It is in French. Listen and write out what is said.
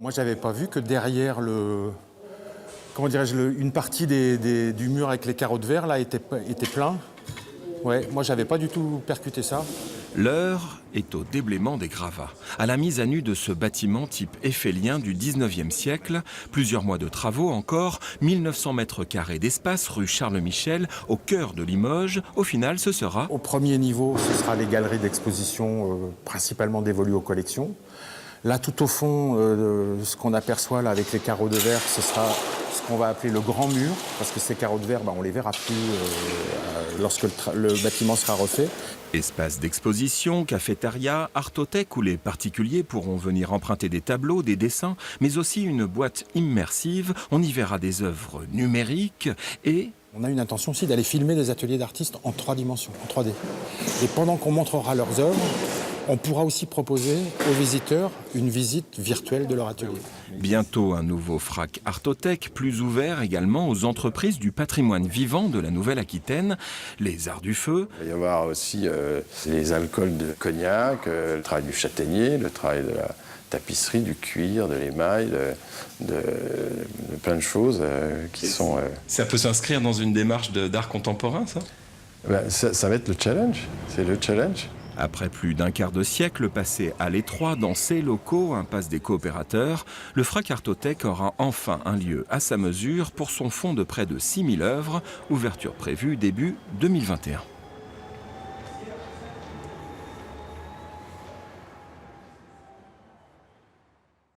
Moi, j'avais pas vu que derrière une partie du mur avec les carreaux de verre là était plein. Ouais, moi, j'avais pas du tout percuté ça. L'heure est au déblaiement des gravats, à la mise à nu de ce bâtiment type eiffélien du 19e siècle. Plusieurs mois de travaux encore, 1900 mètres carrés d'espace rue Charles-Michel, au cœur de Limoges. Au final, ce sera... Au premier niveau, ce sera les galeries d'exposition, principalement dévolues aux collections. Là, tout au fond, ce qu'on aperçoit là, avec les carreaux de verre, ce sera ce qu'on va appeler le grand mur, parce que ces carreaux de verre, on les verra plus lorsque le bâtiment sera refait. Espace d'exposition, cafétéria, artothèque où les particuliers pourront venir emprunter des tableaux, des dessins, mais aussi une boîte immersive. On y verra des œuvres numériques et... On a une intention aussi d'aller filmer des ateliers d'artistes en 3 dimensions, en 3D. Et pendant qu'on montrera leurs œuvres, on pourra aussi proposer aux visiteurs une visite virtuelle de leur atelier. Bientôt un nouveau FRAC Artothèque, plus ouvert également aux entreprises du patrimoine vivant de la Nouvelle-Aquitaine, les arts du feu. Il va y avoir aussi les alcools de cognac, le travail du châtaignier, le travail de la tapisserie, du cuir, de l'émail, de plein de choses qui sont... Ça peut s'inscrire dans une démarche d'art contemporain, ça ? Ça va être le challenge, c'est le challenge. Après plus d'un quart de siècle passé à l'étroit dans ces locaux, impasse des coopérateurs, le FRAC Artothèque aura enfin un lieu à sa mesure pour son fonds de près de 6000 œuvres, ouverture prévue début 2021.